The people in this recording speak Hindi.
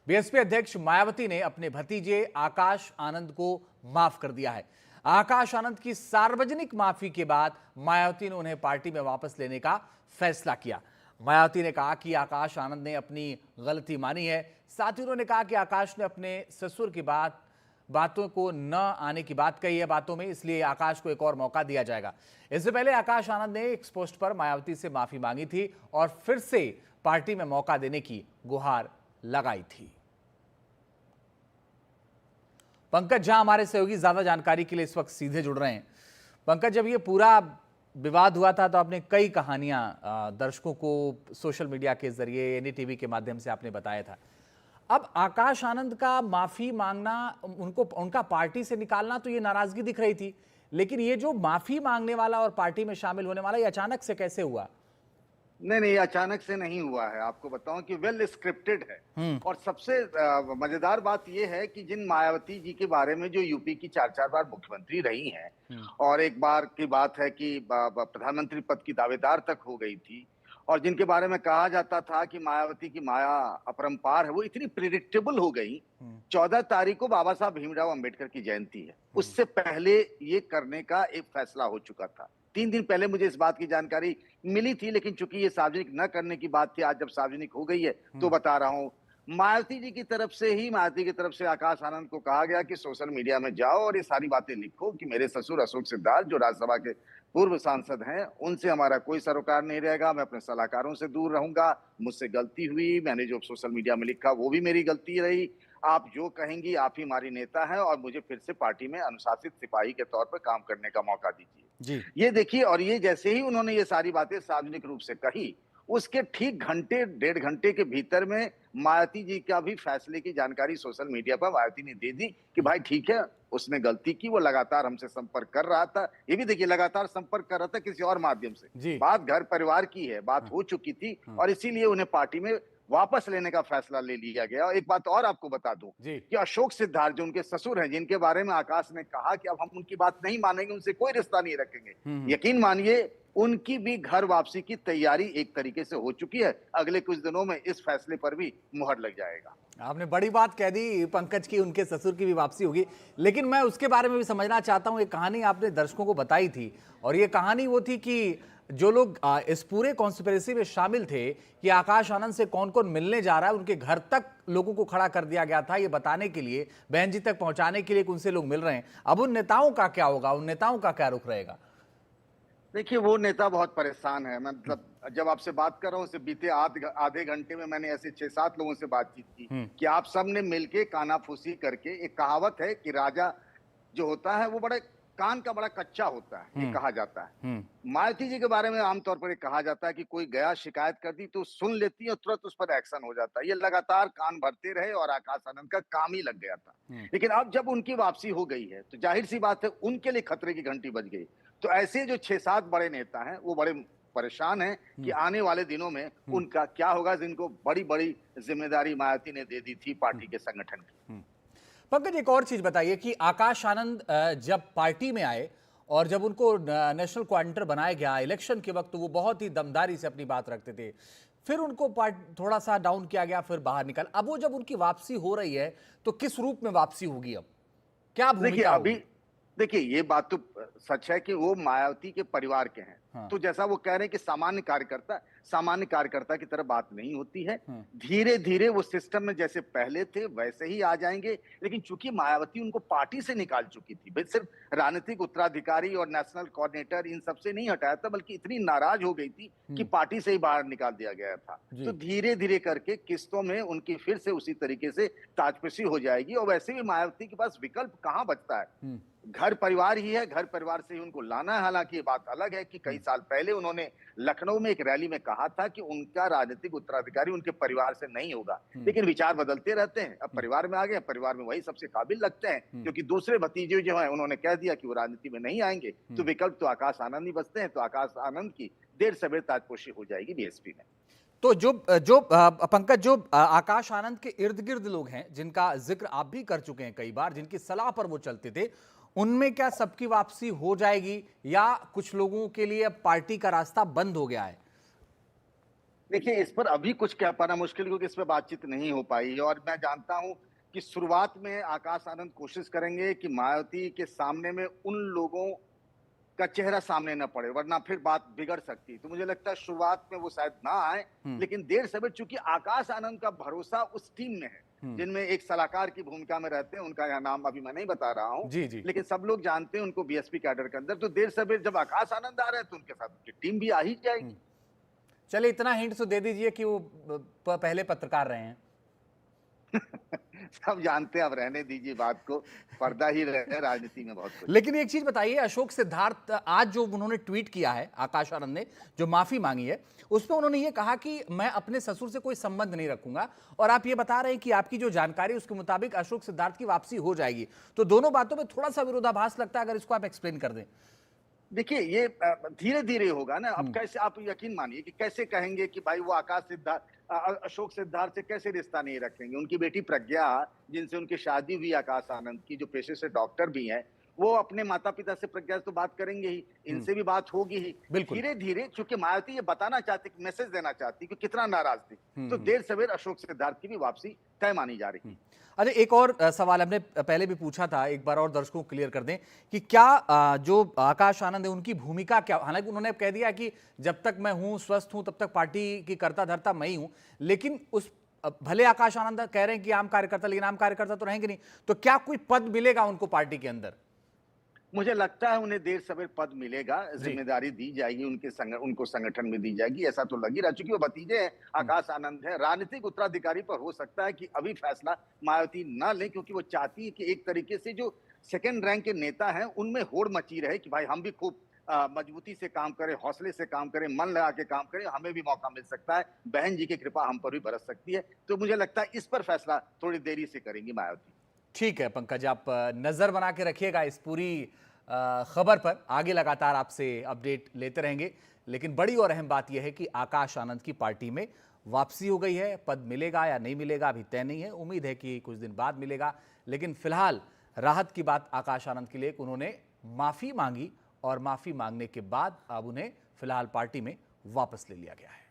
बीएसपी अध्यक्ष मायावती ने अपने भतीजे आकाश आनंद को माफ कर दिया है। आकाश आनंद की सार्वजनिक माफी के बाद मायावती ने उन्हें पार्टी में वापस लेने का फैसला किया। मायावती ने कहा कि आकाश आनंद ने अपनी गलती मानी है। साथ ही उन्होंने कहा कि आकाश ने अपने ससुर की बातों को न आने की बात कही है बातों में, इसलिए आकाश को एक और मौका दिया जाएगा। इससे पहले आकाश आनंद ने एक पोस्ट पर मायावती से माफी मांगी थी और फिर से पार्टी में मौका देने की गुहार लगाई थी। पंकज झा हमारे सहयोगी ज्यादा जानकारी के लिए इस वक्त सीधे जुड़ रहे हैं। पंकज, जब ये पूरा विवाद हुआ था तो आपने कई कहानियां दर्शकों को सोशल मीडिया के जरिए, एनडीटीवी के माध्यम से आपने बताया था। अब आकाश आनंद का माफी मांगना, उनका पार्टी से निकालना, तो ये नाराजगी दिख रही थी, लेकिन ये जो माफी मांगने वाला और पार्टी में शामिल होने वाला, ये अचानक से कैसे हुआ? नहीं, अचानक से नहीं हुआ है। आपको बताऊं कि वेल स्क्रिप्टेड है। और सबसे मजेदार बात यह है कि जिन मायावती जी के बारे में जो यूपी की 4-4 बार मुख्यमंत्री रही हैं और एक बार की बात है कि प्रधानमंत्री पद की दावेदार तक हो गई थी, और जिनके बारे में कहा जाता था कि मायावती की माया अपरंपार है, वो इतनी प्रिडिक्टेबल हो गई। 14 तारीख को बाबा साहब भीमराव अंबेडकर की जयंती है, उससे पहले ये करने का एक फैसला हो चुका था। 3 दिन पहले मुझे इस बात की जानकारी मिली थी, लेकिन चूंकि ये सार्वजनिक न करने की बात थी, आज जब सार्वजनिक हो गई है तो बता रहा हूं। मायावती जी की तरफ से आकाश आनंद को कहा गया कि सोशल मीडिया में जाओ और ये सारी बातें लिखो कि मेरे ससुर अशोक सिद्धार्थ, जो राज्यसभा के पूर्व सांसद हैं, उनसे हमारा कोई सरोकार नहीं रहेगा, मैं अपने सलाहकारों से दूर रहूंगा, मुझसे गलती हुई, मैंने जो सोशल मीडिया में लिखा वो भी मेरी गलती रही, आप जो कहेंगी, आप ही हमारी नेता हैं और मुझे फिर से पार्टी में अनुशासित सिपाही के तौर पर काम करने का मौका दीजिए। जी। ये देखिए, और ये जैसे ही उन्होंने ये सारी बातें सार्वजनिक रूप से कही, उसके ठीक घंटे 1.5 घंटे के भीतर में मायावती जी का भी फैसले की जानकारी सोशल मीडिया पर मायावती ने दे दी कि भाई ठीक है, उसने गलती की, वो लगातार हमसे संपर्क कर रहा था। ये भी देखिए, लगातार संपर्क कर रहा था किसी और माध्यम से। बात घर परिवार की है, बात हो चुकी थी और इसीलिए उन्हें पार्टी में वापस लेने का फैसला ले लिया गया। और एक बात और आपको बता दूं कि अशोक सिद्धार्थ, जो उनके ससुर हैं, जिनके बारे में आकाश ने कहा कि अब हम उनकी बात नहीं मानेंगे, उनसे कोई रिश्ता नहीं रखेंगे, यकीन मानिए उनकी भी घर वापसी की तैयारी एक तरीके से हो चुकी है। अगले कुछ दिनों में इस फैसले पर भी मुहर लग जाएगा। आपने बड़ी बात कह दी पंकज की, उनके ससुर की भी वापसी होगी, लेकिन मैं उसके बारे में भी समझना चाहता हूं। एक कहानी आपने दर्शकों को बताई थी और ये कहानी वो थी कि जो लोग इस पूरे कॉन्स्पिरेसी में शामिल थे कि आकाश आनंद से कौन कौन मिलने जा रहा है, उनके घर तक लोगों को खड़ा कर दिया गया था ये बताने के लिए, बहन जी तक पहुंचाने के लिए कि उनसे लोग मिल रहे हैं। अब उन नेताओं का क्या होगा, उन नेताओं का क्या रुख रहेगा? देखिए, वो नेता बहुत परेशान है। मतलब जब आपसे बात कर रहा हूँ, उससे बीते आधे घंटे में मैंने ऐसे 6-7 लोगों से बातचीत की कि आप सब ने मिलके कानाफूसी करके, एक कहावत है कि राजा जो होता है वो बड़े कान का बड़ा कच्चा होता है, ये कहा जाता है। मायावती जी के बारे में आमतौर पर ये कहा जाता है कि कोई गया शिकायत कर दी तो सुन लेती है और तुरंत उस पर एक्शन हो जाता है। ये लगातार कान भरते रहे और आकाश आनंद का काम ही लग गया था। लेकिन अब जब उनकी वापसी हो गई है तो जाहिर सी बात है उनके लिए खतरे की घंटी बज गई। तो ऐसे जो 6-7 बड़े नेता हैं, वो बड़े परेशान हैं कि आने वाले दिनों में उनका क्या होगा, जिनको बड़ी बड़ी जिम्मेदारी मायावती ने दे दी थी पार्टी के संगठन की। पंकज, एक और चीज बताइए कि आकाश आनंद जब पार्टी में आए और जब उनको नेशनल कोऑर्डिनेटर बनाया गया इलेक्शन के वक्त, तो वो बहुत ही दमदारी से अपनी बात रखते थे। फिर उनको थोड़ा सा डाउन किया गया, फिर बाहर निकल। अब वो जब उनकी वापसी हो रही है तो किस रूप में वापसी होगी, अब क्या भूमिका होगी? देखिए, ये बात तो सच है कि वो मायावती के परिवार के हैं। तो जैसा वो कह रहे हैं कि सामान्य कार्यकर्ता की तरह बात नहीं होती है। धीरे धीरे वो सिस्टम में जैसे पहले थे वैसे ही आ जाएंगे। लेकिन चूंकि मायावती उनको पार्टी से निकाल चुकी थी, भाई सिर्फ राजनीतिक उत्तराधिकारी और नेशनल कोऑर्डिनेटर इन सबसे नहीं हटाया था, बल्कि इतनी नाराज हो गई थी कि पार्टी से ही बाहर निकाल दिया गया था। तो धीरे धीरे करके किस्तों में उनकी फिर से उसी तरीके से ताजपोशी हो जाएगी। और वैसे भी मायावती के पास विकल्प कहाँ बचता है, घर परिवार ही है, घर परिवार से ही उनको लाना है। हालांकि ये बात अलग है कि कई साल पहले उन्होंने लखनऊ में एक रैली में कहा था कि उनका राजनीतिक उत्तराधिकारी उनके परिवार से नहीं होगा, लेकिन विचार बदलते रहते हैं। अब परिवार में आ गए, परिवार में वही सबसे काबिल लगते हैं, क्योंकि दूसरे भतीजे जो हैं उन्होंने कह दिया कि वो राजनीति में नहीं आएंगे, तो विकल्प तो आकाश आनंद ही बचते हैं। तो आकाश आनंद की देर सवेर ताजपोशी हो जाएगी बीएसपी में। तो जो पंकज, जो आकाश आनंद के इर्द गिर्द लोग हैं, जिनका जिक्र आप भी कर चुके हैं कई बार, जिनकी सलाह पर वो चलते थे, उनमें क्या सबकी वापसी हो जाएगी या कुछ लोगों के लिए अब पार्टी का रास्ता बंद हो गया है? देखिए, इस पर अभी कुछ कह पाना मुश्किल, क्योंकि इस पे बातचीत नहीं हो पाई है और मैं जानता हूँ कि शुरुआत में आकाश आनंद कोशिश करेंगे कि मायावती के सामने में उन लोगों का चेहरा सामने ना पड़े, वरना फिर बात बिगड़ सकती है। तो मुझे लगता है शुरुआत में वो शायद ना आए, लेकिन देर सवेर, चूंकि आकाश आनंद का भरोसा उस टीम में है, जिनमें एक सलाहकार की भूमिका में रहते हैं, उनका यह नाम अभी मैं नहीं बता रहा हूँ, जी जी। लेकिन सब लोग जानते हैं उनको बीएसपी कैडर के अंदर। तो देर सवेर जब आकाश आनंद आ रहे हैं तो उनके साथ उनकी टीम भी आ ही जाएगी। चलिए, इतना हिंट तो दे दीजिए कि वो पहले पत्रकार रहे हैं। सब जानते हैं, अब रहने दीजिए बात को, पर्दा ही रहे राजनीति में बहुत कुछ। लेकिन एक चीज बताइए, अशोक सिद्धार्थ आज जो उन्होंने ट्वीट किया है, आकाश आनंद ने जो माफी मांगी है, उसमें उन्होंने ये कहा कि मैं अपने ससुर से कोई संबंध नहीं रखूंगा, और आप ये बता रहे हैं कि आपकी जो जानकारी उसके मुताबिक अशोक सिद्धार्थ की वापसी हो जाएगी। तो दोनों बातों में थोड़ा सा विरोधाभास लगता है, अगर इसको आप एक्सप्लेन कर दें। देखिए, ये धीरे धीरे होगा ना। अब कैसे आप यकीन मानिए कि कैसे कहेंगे कि भाई वो आकाश सिद्धार्थ अशोक सिद्धार्थ से कैसे रिश्ता नहीं रखेंगे। उनकी बेटी प्रज्ञा, जिनसे उनकी शादी हुई आकाश आनंद की, जो पेशे से डॉक्टर भी हैं, वो अपने माता पिता से प्रज्ञा से तो बात करेंगे ही, इनसे भी बात होगी ही। बिल्कुल। धीरे धीरे, चूंकि मायावती ये बताना चाहती, मैसेज देना चाहती कि कितना नाराज थी, तो देर सवेर अशोक सिद्धार्थ की भी वापसी तय मानी जा रही है। अच्छा, एक और सवाल हमने पहले भी पूछा था, एक बार और दर्शकों को क्लियर कर दें कि क्या जो आकाश आनंद है उनकी भूमिका क्या। हालांकि उन्होंने कह दिया कि जब तक मैं हूं, स्वस्थ हूं, तब तक पार्टी की करता धरता मैं ही हूं, लेकिन उस भले आकाश आनंद कह रहे हैं कि आम कार्यकर्ता, लेकिन आम कार्यकर्ता तो रहेंगे नहीं, तो क्या कोई पद मिलेगा उनको पार्टी के अंदर? मुझे लगता है उन्हें देर सवेर पद मिलेगा, जी। जिम्मेदारी दी जाएगी, उनको संगठन में दी जाएगी, ऐसा तो लग ही रहा। चूंकि वो भतीजे हैं, आकाश आनंद है, राजनीतिक उत्तराधिकारी पर हो सकता है कि अभी फैसला मायावती ना ले, क्योंकि वो चाहती है कि एक तरीके से जो सेकेंड रैंक के नेता हैं उनमें होड़ मची रहे कि भाई हम भी खूब मजबूती से काम करें, हौसले से काम करें, मन लगा के काम करें, हमें भी मौका मिल सकता है, बहन जी की कृपा हम पर भी बरस सकती है। तो मुझे लगता है इस पर फैसला थोड़ी देरी से करेंगी मायावती। ठीक है पंकज, आप नजर बना के रखिएगा इस पूरी खबर पर, आगे लगातार आपसे अपडेट लेते रहेंगे। लेकिन बड़ी और अहम बात यह है कि आकाश आनंद की पार्टी में वापसी हो गई है। पद मिलेगा या नहीं मिलेगा अभी तय नहीं है, उम्मीद है कि कुछ दिन बाद मिलेगा। लेकिन फिलहाल राहत की बात आकाश आनंद के लिए, उन्होंने माफी मांगी और माफी मांगने के बाद अब उन्हें फिलहाल पार्टी में वापस ले लिया गया है।